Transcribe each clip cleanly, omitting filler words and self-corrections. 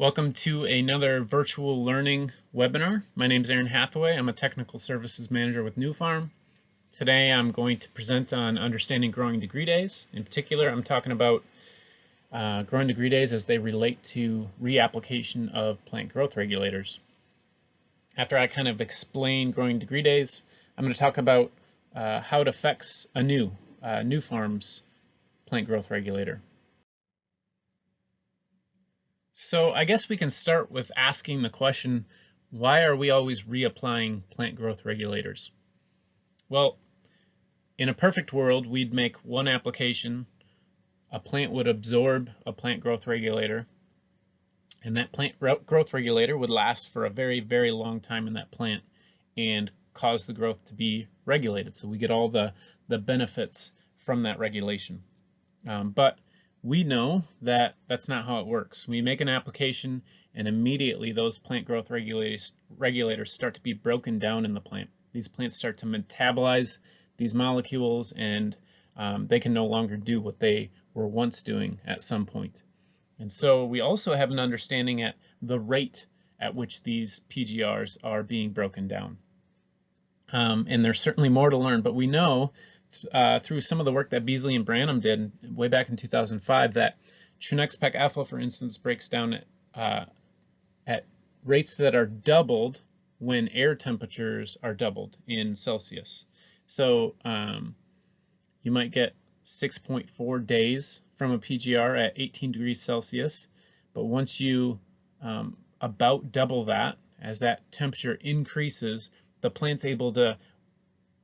Welcome to another virtual learning webinar. My name is Aaron Hathaway. I'm a technical services manager with Nufarm. Today I'm going to present on understanding growing degree days. In particular, I'm talking about growing degree days as they relate to reapplication of plant growth regulators. After I kind of explain growing degree days, I'm going to talk about how it affects Nufarm's plant growth regulator. So I guess we can start with asking the question, why are we always reapplying plant growth regulators? Well, in a perfect world, we'd make one application, a plant would absorb a plant growth regulator, and that plant growth regulator would last for a very, very long time in that plant and cause the growth to be regulated. So we get all the benefits from that regulation. But we know that that's not how it works. We make an application and immediately those plant growth regulators start to be broken down in the plant. These plants start to metabolize these molecules and they can no longer do what they were once doing at some point. And so we also have an understanding at the rate at which these PGRs are being broken down. And there's certainly more to learn, but we know through some of the work that Beasley and Branham did way back in 2005 that Trinexpec ethyl, for instance, breaks down at rates that are doubled when air temperatures are doubled in Celsius. So you might get 6.4 days from a PGR at 18 degrees Celsius, but once you about double that, as that temperature increases, the plant's able to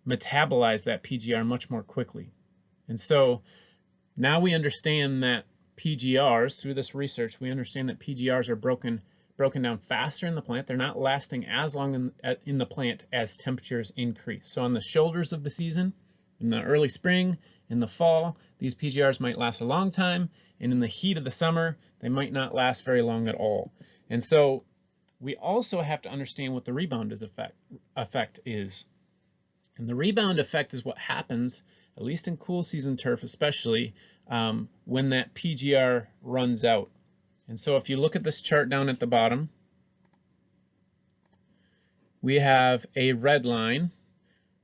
metabolize that PGR much more quickly. And so now we understand that PGRs, through this research, we understand that PGRs are broken down faster in the plant. They're not lasting as long in the plant as temperatures increase. So on the shoulders of the season, in the early spring, in the fall, these PGRs might last a long time, and in the heat of the summer, they might not last very long at all. And so we also have to understand what the rebound effect is. And the rebound effect is what happens, at least in cool season turf especially, when that PGR runs out. And so if you look at this chart down at the bottom, we have a red line.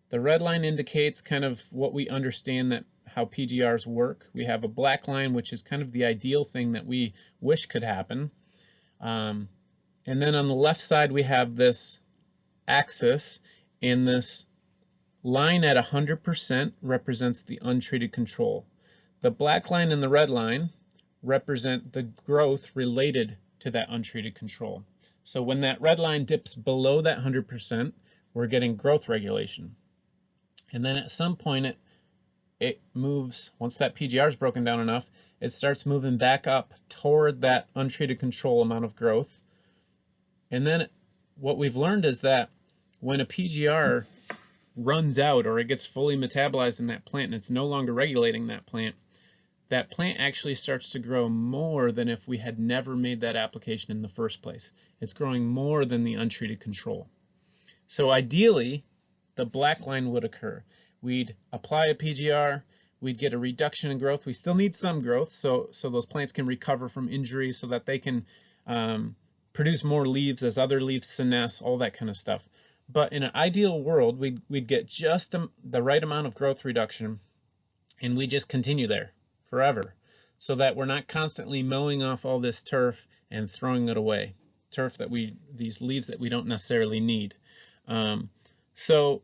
The red line indicates kind of what we understand that how PGRs work. We have a black line, which is kind of the ideal thing that we wish could happen. And then on the left side, we have this axis, and this line at 100% represents the untreated control. The black line and the red line represent the growth related to that untreated control. So when that red line dips below that 100%, we're getting growth regulation. And then at some point it moves, once that PGR is broken down enough, it starts moving back up toward that untreated control amount of growth. And then what we've learned is that when a PGR runs out or it gets fully metabolized in that plant and it's no longer regulating that plant actually starts to grow more than if we had never made that application in the first place. It's growing more than the untreated control. So ideally, the black line would occur. We'd apply a PGR, we'd get a reduction in growth. We still need some growth so those plants can recover from injury so that they can produce more leaves as other leaves senesce, all that kind of stuff. But in an ideal world, we'd get just the right amount of growth reduction, and we just continue there forever, so that we're not constantly mowing off all this turf and throwing it away. Turf that these leaves that we don't necessarily need. So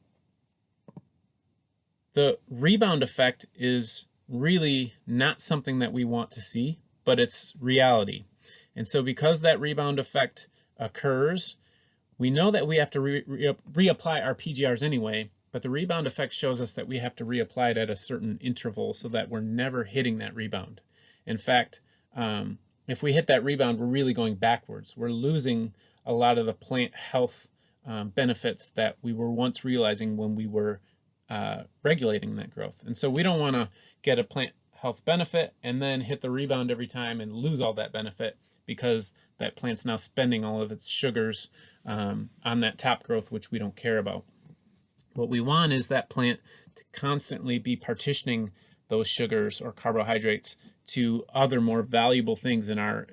the rebound effect is really not something that we want to see, but it's reality. And so because that rebound effect occurs, we know that we have to reapply our PGRs anyway, but the rebound effect shows us that we have to reapply it at a certain interval so that we're never hitting that rebound. In fact, if we hit that rebound, we're really going backwards. We're losing a lot of the plant health benefits that we were once realizing when we were regulating that growth. And so we don't want to get a plant health benefit and then hit the rebound every time and lose all that benefit, because that plant's now spending all of its sugars on that top growth, which we don't care about. What we want is that plant to constantly be partitioning those sugars or carbohydrates to other more valuable things in our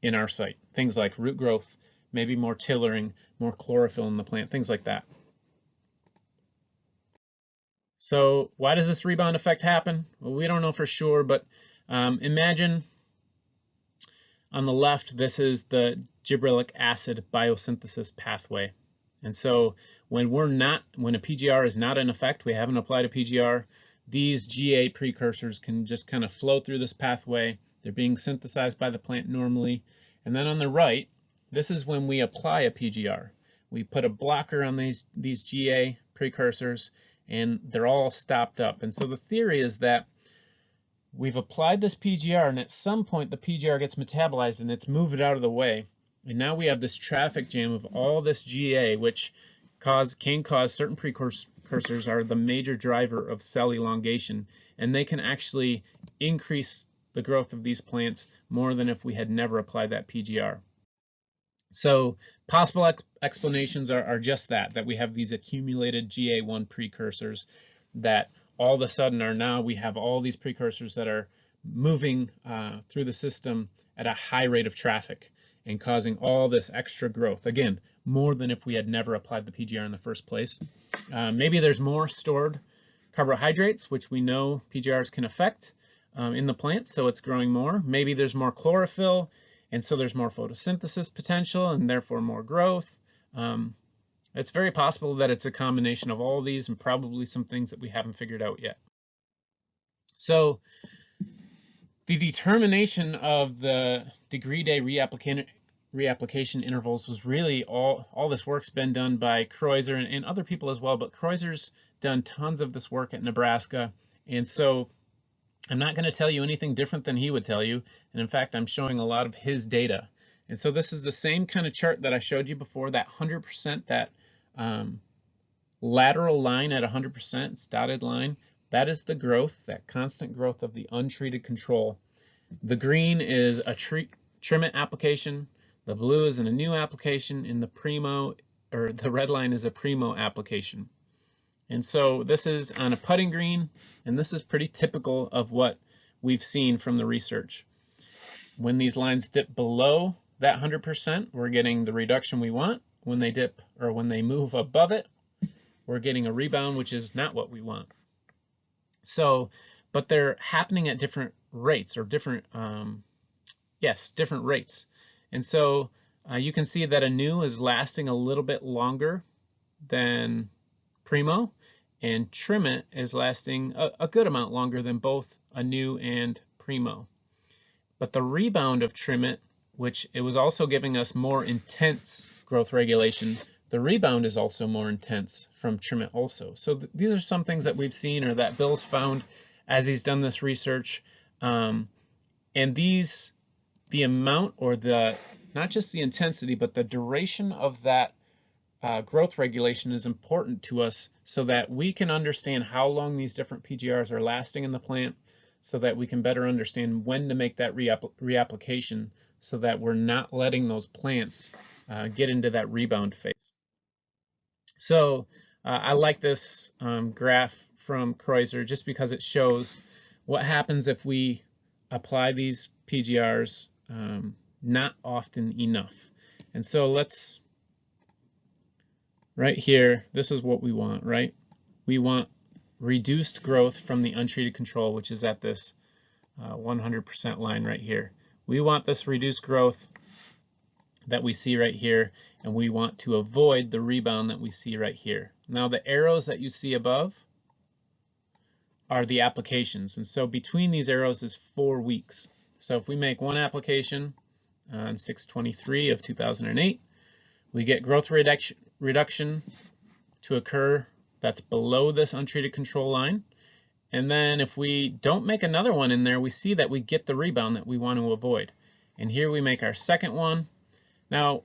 in our site. Things like root growth, maybe more tillering, more chlorophyll in the plant, things like that. So why does this rebound effect happen? Well, we don't know for sure, but imagine on the left, this is the gibberellic acid biosynthesis pathway. And so when a PGR is not in effect, we haven't applied a PGR, these GA precursors can just kind of flow through this pathway. They're being synthesized by the plant normally. And then on the right, this is when we apply a PGR. We put a blocker on these GA precursors, and they're all stopped up. And so the theory is that we've applied this PGR, and at some point the PGR gets metabolized and it's moved out of the way. And now we have this traffic jam of all this GA, which can cause certain precursors are the major driver of cell elongation, and they can actually increase the growth of these plants more than if we had never applied that PGR. So possible explanations are just that we have these accumulated GA1 precursors that all of a sudden we have all these precursors that are moving through the system at a high rate of traffic and causing all this extra growth. Again, more than if we had never applied the PGR in the first place. Maybe there's more stored carbohydrates, which we know PGRs can affect in the plant, so it's growing more. Maybe there's more chlorophyll, and so there's more photosynthesis potential and therefore more growth. It's very possible that it's a combination of all of these and probably some things that we haven't figured out yet. So the determination of the degree day reapplication intervals was really all this work's been done by Kreuzer and other people as well, but Kreuzer's done tons of this work at Nebraska. And so I'm not going to tell you anything different than he would tell you. And in fact, I'm showing a lot of his data. And so this is the same kind of chart that I showed you before, that 100%, that lateral line at 100%, it's dotted line. That is the growth, that constant growth of the untreated control. The green is a Trimmet application. The blue is an Anuew application, and the red line is a Primo application. And so this is on a putting green, and this is pretty typical of what we've seen from the research. When these lines dip below that 100%, we're getting the reduction we want. When they dip, or when they move above it, we're getting a rebound, which is not what we want. So, but they're happening at different rates, or different rates. And so you can see that Anuew is lasting a little bit longer than Primo, and Trimmet is lasting a good amount longer than both Anuew and Primo. But the rebound of Trimmet, which it was also giving us more intense growth regulation, the rebound is also more intense from Trimmet also. So these are some things that we've seen, or that Bill's found as he's done this research. And the amount, or not just the intensity, but the duration of that growth regulation is important to us, so that we can understand how long these different PGRs are lasting in the plant, so that we can better understand when to make that reapplication, so that we're not letting those plants get into that rebound phase. So I like this graph from Kreuzer just because it shows what happens if we apply these PGRs not often enough. And so right here, this is what we want, right? We want reduced growth from the untreated control, which is at this 100% line right here. We want this reduced growth that we see right here, and we want to avoid the rebound that we see right here. Now the arrows that you see above are the applications, and so between these arrows is 4 weeks. So if we make one application on 6/23 of 2008, we get growth reduction to occur that's below this untreated control line. And then if we don't make another one in there, we see that we get the rebound that we want to avoid. And here we make our second one. Now,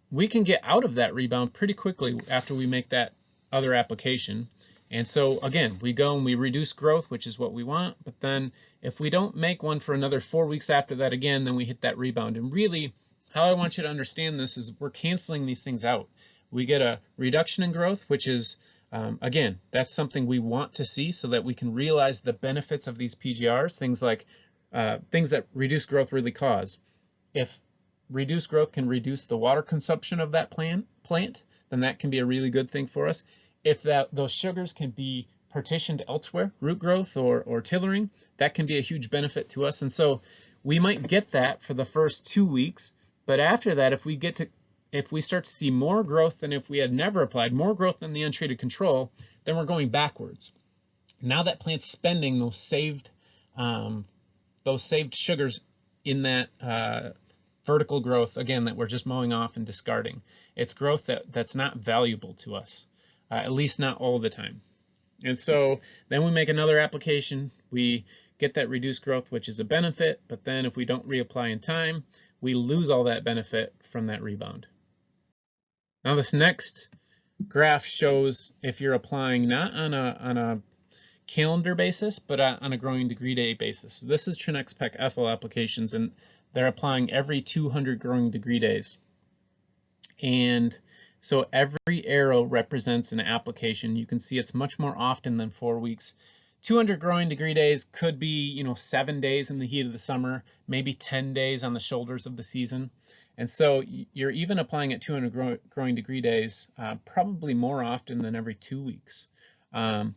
we can get out of that rebound pretty quickly after we make that other application. And so again, we go and we reduce growth, which is what we want. But then if we don't make one for another 4 weeks after that again, then we hit that rebound. And really, how I want you to understand this is we're canceling these things out. We get a reduction in growth, which is, again, that's something we want to see so that we can realize the benefits of these PGRs, things like things that reduced growth really cause. If reduced growth can reduce the water consumption of that plant, then that can be a really good thing for us. If those sugars can be partitioned elsewhere, root growth or tillering, that can be a huge benefit to us. And so we might get that for the first 2 weeks, but after that, if we start to see more growth than if we had never applied, more growth than the untreated control, then we're going backwards. Now that plant's spending those saved sugars in that vertical growth, again, that we're just mowing off and discarding. It's growth that's not valuable to us, at least not all the time. And so then we make another application, we get that reduced growth, which is a benefit, but then if we don't reapply in time, we lose all that benefit from that rebound. Now this next graph shows if you're applying not on a calendar basis, but on a growing degree day basis. This is Trinexpec ethyl applications, and they're applying every 200 growing degree days. And so every arrow represents an application. You can see it's much more often than 4 weeks. 200 growing degree days could be, 7 days in the heat of the summer, maybe 10 days on the shoulders of the season. And so you're even applying at 200 growing degree days probably more often than every 2 weeks. But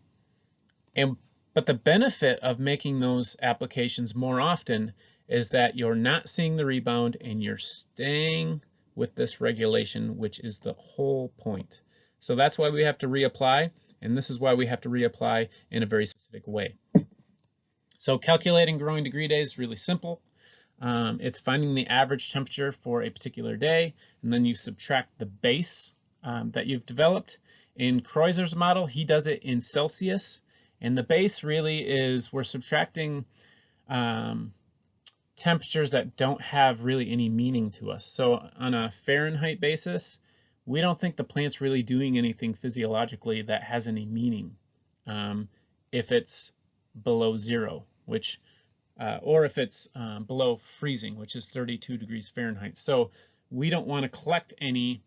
the benefit of making those applications more often is that you're not seeing the rebound and you're staying with this regulation, which is the whole point. So that's why we have to reapply, and this is why we have to reapply in a very specific way. So calculating growing degree days is really simple. It's finding the average temperature for a particular day, and then you subtract the base that you've developed. In Kreuser's model, he does it in Celsius, and the base really is we're subtracting temperatures that don't have really any meaning to us. So on a Fahrenheit basis, we don't think the plant's really doing anything physiologically that has any meaning if it's below zero, which or if it's below freezing, which is 32 degrees Fahrenheit. So we don't want to collect any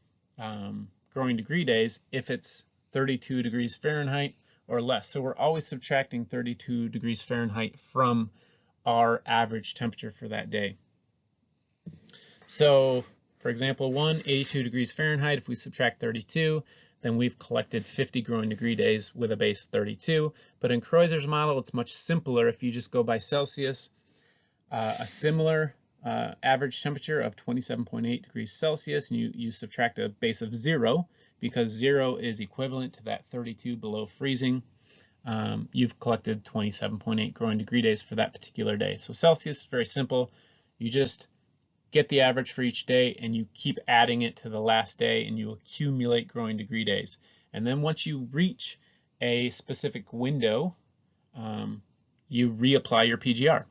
growing degree days if it's 32 degrees Fahrenheit or less. So we're always subtracting 32 degrees Fahrenheit from our average temperature for that day. So for example, 82 degrees Fahrenheit, if we subtract 32, then we've collected 50 growing degree days with a base 32. But in Kreuser's model, it's much simpler if you just go by Celsius. A similar average temperature of 27.8 degrees Celsius, and you subtract a base of 0, because 0 is equivalent to that 32 below freezing. You've collected 27.8 growing degree days for that particular day. So Celsius is very simple. You just get the average for each day and you keep adding it to the last day and you accumulate growing degree days. And then once you reach a specific window, you reapply your PGR.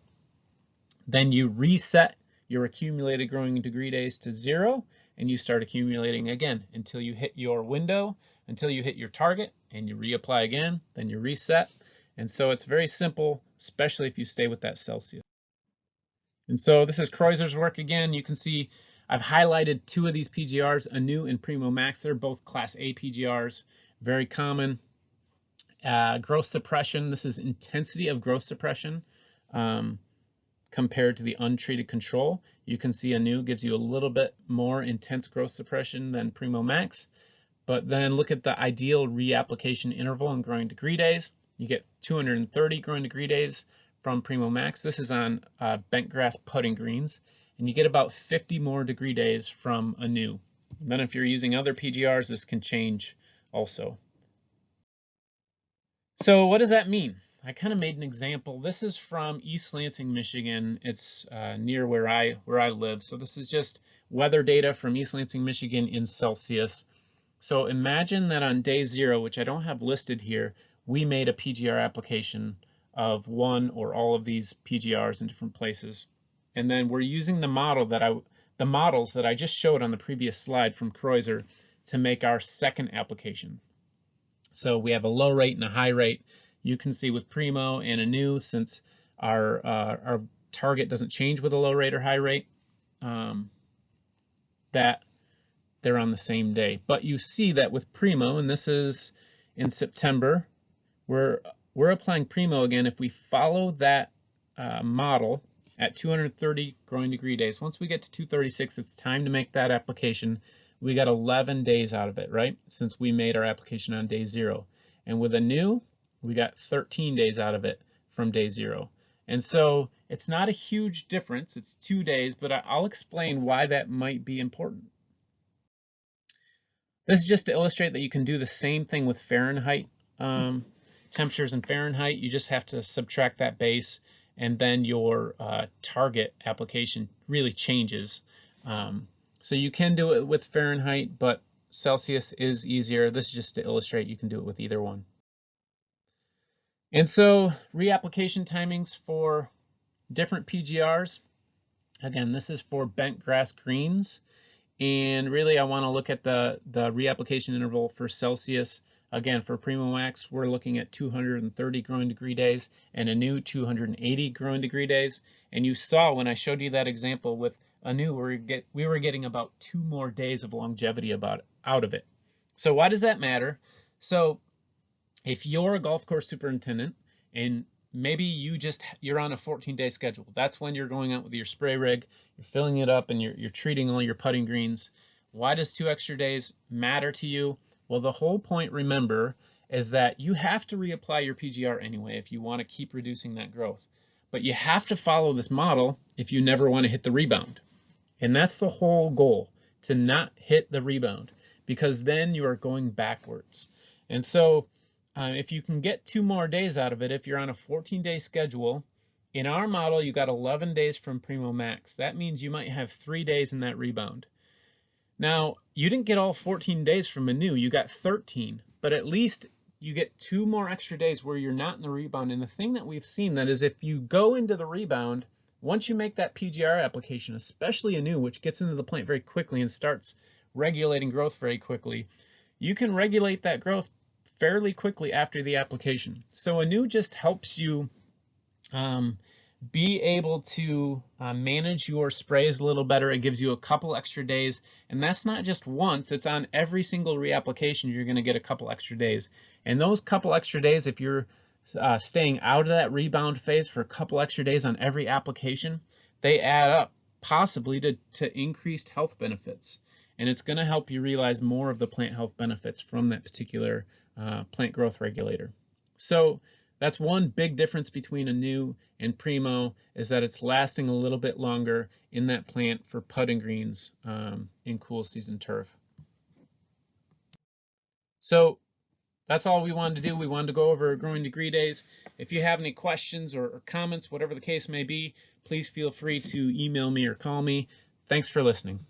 Then you reset your accumulated growing degree days to 0 and you start accumulating again until you hit your window, until you hit your target, and you reapply again, then you reset. And so it's very simple, especially if you stay with that Celsius. And so this is Kreuser's work again. You can see I've highlighted 2 of these PGRs, Anuew and Primo Max. They're both Class A PGRs, very common. Growth suppression, this is intensity of growth suppression compared to the untreated control. You can see Anuew gives you a little bit more intense growth suppression than Primo Max. But then look at the ideal reapplication interval in growing degree days. You get 230 growing degree days from Primo Max. This is on bent grass putting greens. And you get about 50 more degree days from Anuew. And then if you're using other PGRs, this can change also. So what does that mean? I kind of made an example. This is from East Lansing, Michigan. It's near where I live. So this is just weather data from East Lansing, Michigan in Celsius. So imagine that on day 0, which I don't have listed here, we made a PGR application of one or all of these PGRs in different places. And then we're using the models that I just showed on the previous slide from Kreuser to make our second application. So we have a low rate and a high rate. You can see with Primo and Anuew, since our target doesn't change with a low rate or high rate, that they're on the same day. But you see that with Primo, and this is in September, we're applying Primo again. If we follow that model, at 230 growing degree days. Once we get to 236, it's time to make that application. We got 11 days out of it, right? Since we made our application on day 0. And with Anuew, we got 13 days out of it from day 0. And so it's not a huge difference. It's 2 days, but I'll explain why that might be important. This is just to illustrate that you can do the same thing with Fahrenheit temperatures in Fahrenheit. You just have to subtract that base, and then your target application really changes. So you can do it with Fahrenheit, but Celsius is easier. This is just to illustrate you can do it with either one. And so reapplication timings for different PGRs. Again, this is for bent grass greens. And really, I want to look at the reapplication interval for Celsius. Again, for Primo Max, we're looking at 230 growing degree days and Anuew 280 growing degree days. And you saw when I showed you that example with Anuew, we were getting about 2 more days of longevity out of it. So why does that matter? So if you're a golf course superintendent and maybe you're on a 14-day schedule. That's when you're going out with your spray rig, you're filling it up, and you're treating all your putting greens. Why does 2 extra days matter to you? Well, the whole point, remember, is that you have to reapply your PGR anyway if you want to keep reducing that growth. But you have to follow this model if you never want to hit the rebound. And that's the whole goal, to not hit the rebound, because then you are going backwards. And so if you can get 2 more days out of it, if you're on a 14-day schedule, in our model, you got 11 days from Primo Max. That means you might have 3 days in that rebound. Now, you didn't get all 14 days from Anuew, you got 13, but at least you get 2 more extra days where you're not in the rebound. And the thing that we've seen that is if you go into the rebound, once you make that PGR application, especially Anuew, which gets into the plant very quickly and starts regulating growth very quickly, you can regulate that growth fairly quickly after the application. So Anuew just helps you be able to manage your sprays a little better. It gives you a couple extra days, and that's not just once, it's on every single reapplication you're going to get a couple extra days. And those couple extra days, if you're staying out of that rebound phase for a couple extra days on every application, they add up possibly to increased health benefits. And it's going to help you realize more of the plant health benefits from that particular plant growth regulator. So that's one big difference between Anuew and Primo, is that it's lasting a little bit longer in that plant for putting greens in cool season turf. So that's all we wanted to do. We wanted to go over growing degree days. If you have any questions or comments, whatever the case may be, please feel free to email me or call me. Thanks for listening.